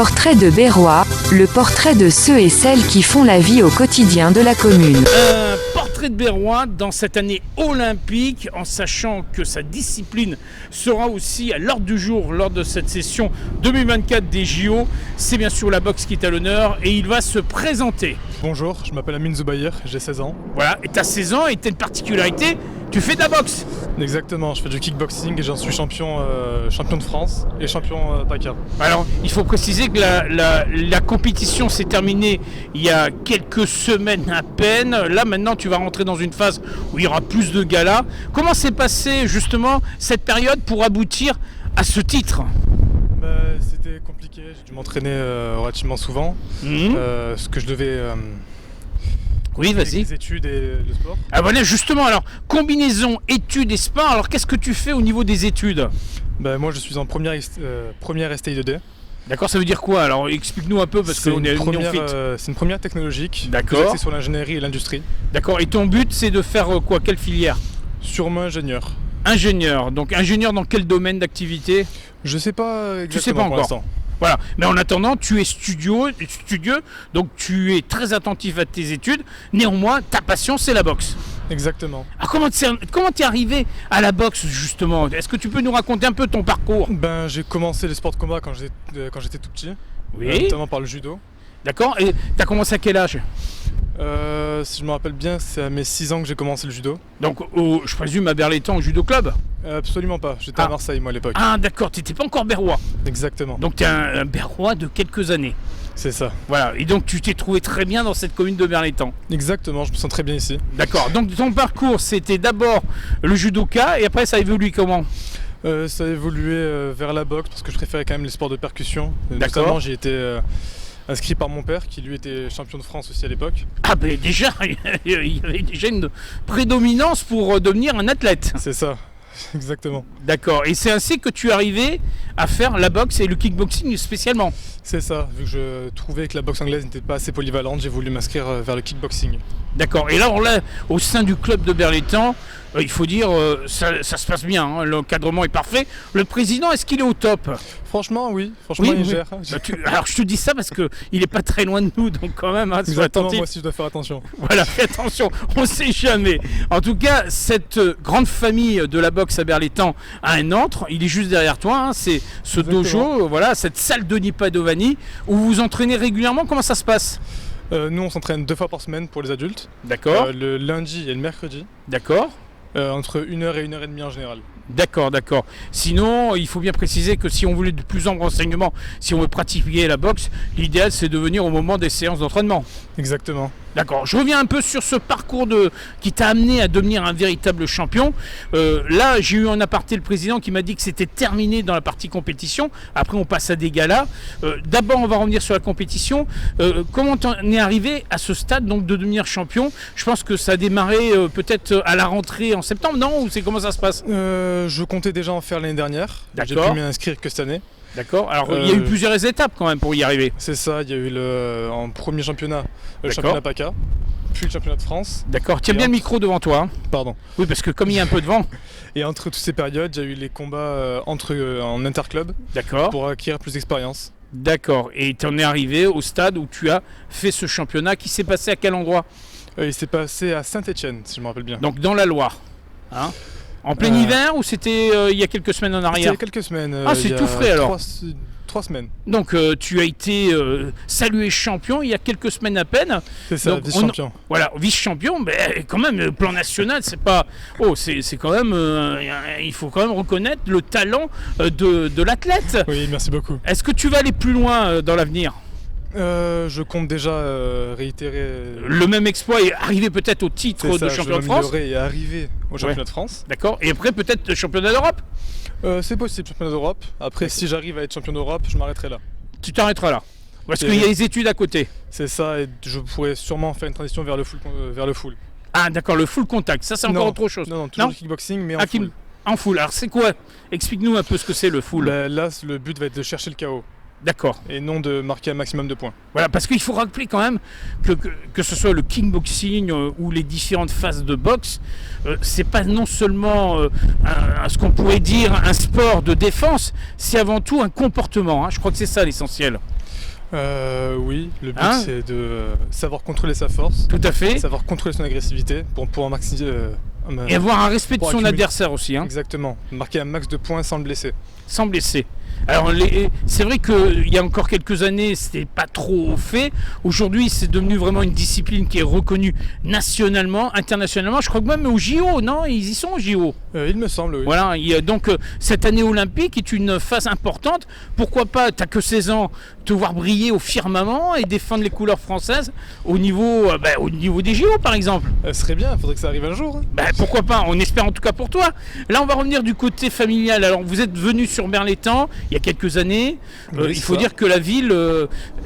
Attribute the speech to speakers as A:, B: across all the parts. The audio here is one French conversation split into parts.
A: Portrait de Berrois, le portrait de ceux et celles qui font la vie au quotidien de la commune.
B: Un portrait de Berrois dans cette année olympique, en sachant que sa discipline sera aussi à l'ordre du jour lors de cette session 2024 des JO. C'est bien sûr la boxe qui est à l'honneur et il va se présenter.
C: Bonjour, je m'appelle Amine Zoubaïr, j'ai 16 ans.
B: Voilà, et tu as 16 ans et tu as une particularité, tu fais de la boxe.
C: Exactement, je fais du kickboxing et j'en suis champion de France et champion PACA.
B: Alors, il faut préciser que la compétition s'est terminée il y a quelques semaines à peine. Là, maintenant, tu vas rentrer dans une phase où il y aura plus de galas. Comment s'est passée justement cette période pour aboutir à ce titre ?
C: C'était compliqué, j'ai dû m'entraîner relativement souvent. Ce que je devais...
B: Oui, vas-y.
C: Les études et le sport.
B: Ah voilà, justement, alors, combinaison études et sport, alors qu'est-ce que tu fais au niveau des études ?
C: Moi, je suis en première STI 2D.
B: D'accord, ça veut dire quoi ? Alors, explique-nous un peu, parce qu'on est néophyte.
C: C'est une première technologique.
B: D'accord.
C: Axée sur l'ingénierie et l'industrie.
B: D'accord, et ton but, c'est de faire quoi ? Quelle filière ?
C: Sûrement ingénieur.
B: Ingénieur, donc ingénieur dans quel domaine d'activité ?
C: Je sais pas exactement.
B: Tu sais pas
C: pour
B: encore.
C: l'instant.
B: Voilà, mais en attendant, tu es studieux, donc tu es très attentif à tes études. Néanmoins, ta passion, c'est la boxe.
C: Exactement.
B: Alors comment t'es arrivé à la boxe, justement ? Est-ce que tu peux nous raconter un peu ton parcours ?
C: J'ai commencé les sports de combat quand j'étais tout petit.
B: Oui.
C: Notamment par le judo.
B: D'accord, et t'as commencé à quel âge ?
C: Si je me rappelle bien, c'est à mes 6 ans que j'ai commencé le judo.
B: Donc, je présume à Berlétan, au judo club ?
C: Absolument pas, j'étais à Marseille moi à l'époque.
B: Ah d'accord, t'étais pas encore berrois.
C: Exactement.
B: Donc t'es un berrois de quelques années.
C: C'est ça.
B: Voilà, et donc tu t'es trouvé très bien dans cette commune de Berlétan.
C: Exactement, je me sens très bien ici.
B: D'accord, donc ton parcours c'était d'abord le judoka et après ça a évolué comment ?
C: Ça a évolué vers la boxe parce que je préférais quand même les sports de percussion.
B: D'accord.
C: Notamment j'ai été inscrit par mon père qui lui était champion de France aussi à l'époque.
B: Ah ben déjà, il y avait déjà une prédominance pour devenir un athlète.
C: C'est ça, exactement.
B: D'accord, et c'est ainsi que tu es arrivé à faire la boxe et le kickboxing spécialement.
C: C'est ça, vu que je trouvais que la boxe anglaise n'était pas assez polyvalente, j'ai voulu m'inscrire vers le kickboxing.
B: D'accord, et là, au sein du club de Berlétan, il faut dire, ça se passe bien, hein, l'encadrement est parfait. Le président, est-ce qu'il est au top ?
C: Franchement, oui, il gère.
B: Alors je te dis ça parce qu'il n'est pas très loin de nous, donc quand même, sois attentif.
C: Moi aussi je dois faire attention.
B: Voilà, fais attention, on ne sait jamais. En tout cas, cette grande famille de la boxe à Berlétan a un antre, il est juste derrière toi, hein, c'est ce dojo, voilà, cette salle de Padovani où vous vous entraînez régulièrement, comment ça se passe ?
C: Nous on s'entraîne 2 fois par semaine pour les adultes.
B: D'accord.
C: Le lundi et le mercredi.
B: D'accord.
C: Entre 1h et 1h30 en général.
B: D'accord. Sinon, il faut bien préciser que si on voulait de plus amples renseignements, si on veut pratiquer la boxe, l'idéal c'est de venir au moment des séances d'entraînement.
C: Exactement.
B: D'accord, je reviens un peu sur ce parcours qui t'a amené à devenir un véritable champion. Là, j'ai eu en aparté le président qui m'a dit que c'était terminé dans la partie compétition. Après, on passe à des galas. D'abord, on va revenir sur la compétition. Comment t'en es arrivé à ce stade donc, de devenir champion ? Je pense que ça a démarré peut-être à la rentrée en septembre, non ? Ou c'est comment ça se passe ?
C: Je comptais déjà en faire l'année dernière.
B: D'accord.
C: J'ai pu m'inscrire que cette année.
B: D'accord, alors il y a eu plusieurs étapes quand même pour y arriver.
C: C'est ça, il y a eu en premier championnat, le championnat PACA, puis le championnat de France.
B: D'accord, tiens bien le micro devant toi. Hein.
C: Pardon.
B: Oui, parce que comme il y a un peu de vent.
C: Et entre toutes ces périodes, il y a eu les combats en interclub.
B: D'accord.
C: Pour acquérir plus d'expérience.
B: D'accord, et tu en es arrivé au stade où tu as fait ce championnat qui s'est passé à quel endroit ?
C: Il s'est passé à Saint-Étienne, si je me rappelle bien.
B: Donc dans la Loire. Hein ? En plein hiver ou c'était il y a quelques semaines en arrière ?
C: C'était il y a quelques semaines.
B: Ah, c'est tout frais alors.
C: 3 semaines.
B: Donc tu as été salué champion il y a quelques semaines à peine.
C: C'est ça, vice-champion.
B: Voilà, vice-champion, mais quand même, le plan national, c'est pas... Oh, c'est quand même... il faut quand même reconnaître le talent de l'athlète.
C: Oui, merci beaucoup.
B: Est-ce que tu vas aller plus loin dans l'avenir ?
C: Je compte déjà réitérer
B: le même exploit et arriver peut-être au titre de champion de France.
C: Et arriver au championnat de France.
B: D'accord. Et après peut-être championnat d'Europe.
C: C'est possible, championnat d'Europe. Après, si j'arrive à être champion d'Europe, je m'arrêterai là.
B: Tu t'arrêteras là. Parce qu'il y a les études à côté.
C: C'est ça, et je pourrais sûrement faire une transition vers le full.
B: Ah d'accord, le full contact, ça c'est encore autre chose.
C: Non, toujours le kickboxing, mais en full.
B: En full, alors c'est quoi ? Explique-nous un peu ce que c'est le full.
C: Là, le but va être de chercher le KO.
B: D'accord.
C: et non de marquer un maximum de points.
B: Voilà, parce qu'il faut rappeler quand même que ce soit le kickboxing ou les différentes phases de boxe, c'est pas non seulement ce qu'on pourrait dire un sport de défense, c'est avant tout un comportement. Je crois que c'est ça l'essentiel.
C: Oui, le but c'est de savoir contrôler sa force,
B: tout à fait,
C: savoir contrôler son agressivité pour pouvoir maximiser
B: et avoir un respect de son adversaire aussi.
C: Exactement, marquer un max de points sans le blesser.
B: Sans blesser. Alors c'est vrai qu'il y a encore quelques années c'était pas trop fait. Aujourd'hui c'est devenu vraiment une discipline qui est reconnue nationalement, internationalement. Je crois que même au JO, non, ils y sont au JO.
C: Il me semble, oui.
B: Voilà, donc cette année olympique est une phase importante. Pourquoi pas, t'as que 16 ans, te voir briller au firmament et défendre les couleurs françaises au niveau des JO par exemple.
C: Ce serait bien, il faudrait que ça arrive un jour.
B: Pourquoi pas, on espère en tout cas pour toi. Là on va revenir du côté familial. Alors vous êtes venu sur Berlétan il y a quelques années. Il faut dire que la ville,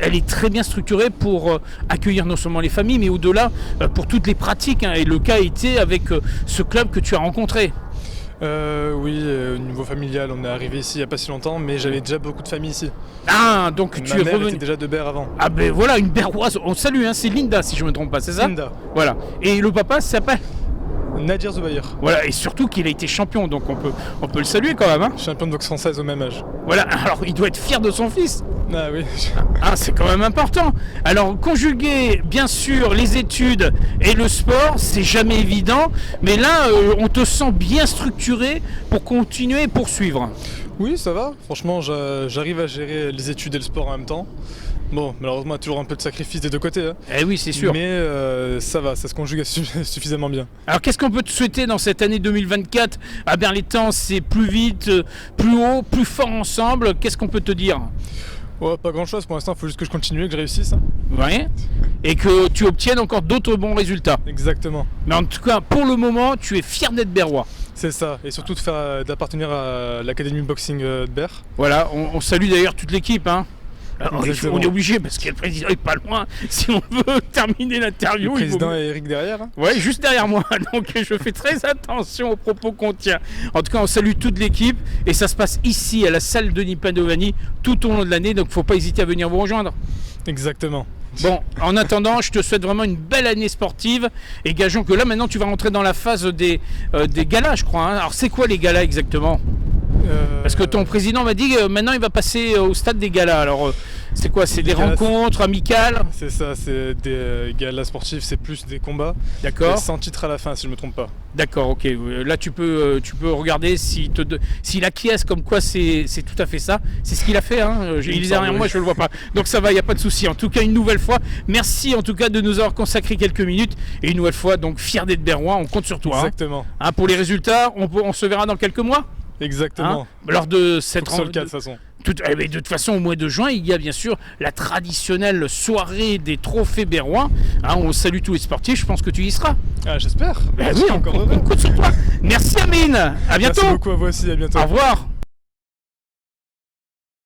B: elle est très bien structurée pour accueillir non seulement les familles, mais au-delà pour toutes les pratiques. Et le cas était avec ce club que tu as rencontré.
C: Oui, au niveau familial, on est arrivé ici il n'y a pas si longtemps, mais j'avais déjà beaucoup de famille ici.
B: Ah, donc tu es revenu. Ma mère
C: était déjà de Berre avant.
B: Ah ben voilà, une Berroise. On salue, c'est Linda si je ne me trompe pas, c'est ça?
C: Linda.
B: Voilà. Et le papa s'appelle
C: Nadir Zoubaïr.
B: Voilà, et surtout qu'il a été champion, donc on peut le saluer quand même.
C: Champion de boxe française au même âge.
B: Voilà, alors il doit être fier de son fils.
C: Ah oui.
B: C'est quand même important. Alors conjuguer bien sûr les études et le sport, c'est jamais évident, mais là on te sent bien structuré pour continuer et poursuivre.
C: Oui, ça va. Franchement, j'arrive à gérer les études et le sport en même temps. Bon, malheureusement, il y a toujours un peu de sacrifice des deux côtés.
B: Eh oui, c'est sûr.
C: Mais ça va, ça se conjugue suffisamment bien.
B: Alors, qu'est-ce qu'on peut te souhaiter dans cette année 2024 à Berlétan? C'est plus vite, plus haut, plus fort ensemble. Qu'est-ce qu'on peut te dire?
C: Pas grand-chose pour l'instant, il faut juste que je continue, que je réussisse.
B: Ouais. Et que tu obtiennes encore d'autres bons résultats.
C: Exactement.
B: Mais en tout cas, pour le moment, tu es fier d'être berrois.
C: C'est ça, et surtout d'appartenir à l'Académie Boxing de Berre.
B: Voilà, on salue d'ailleurs toute l'équipe. On est obligé parce que le président est pas loin. Si on veut terminer l'interview,
C: le président est Eric derrière.
B: Ouais, juste derrière moi. Donc je fais très attention aux propos qu'on tient. En tout cas, on salue toute l'équipe et ça se passe ici à la salle Denis Padovani tout au long de l'année. Donc faut pas hésiter à venir vous rejoindre.
C: Exactement.
B: Bon, en attendant, je te souhaite vraiment une belle année sportive et gageons que là maintenant tu vas rentrer dans la phase des galas, je crois. Alors c'est quoi les galas exactement? Parce que ton président m'a dit que maintenant il va passer au stade des galas. Alors c'est quoi? C'est des rencontres amicales? C'est
C: ça, c'est des galas sportifs, c'est plus des combats.
B: D'accord.
C: Sans titre à la fin si je ne me trompe pas.
B: D'accord, ok. Là tu peux regarder s'il acquiesce comme quoi c'est tout à fait ça. C'est ce qu'il a fait, il est derrière moi, je ne le vois pas. Donc ça va, il n'y a pas de souci. En tout cas, une nouvelle fois, merci en tout cas de nous avoir consacré quelques minutes. Et une nouvelle fois, donc fier d'être berrois, on compte sur toi.
C: Exactement.
B: Pour les résultats, on se verra dans quelques mois.
C: Exactement.
B: Lors de cette
C: rencontre. De toute façon.
B: De toute façon, au mois de juin, il y a bien sûr la traditionnelle soirée des trophées berrois. On salue tous les sportifs, je pense que tu y seras.
C: J'espère.
B: Oui, on compte sur toi. Merci Amine, à bientôt.
C: Merci beaucoup à vous aussi, à bientôt.
B: Au revoir.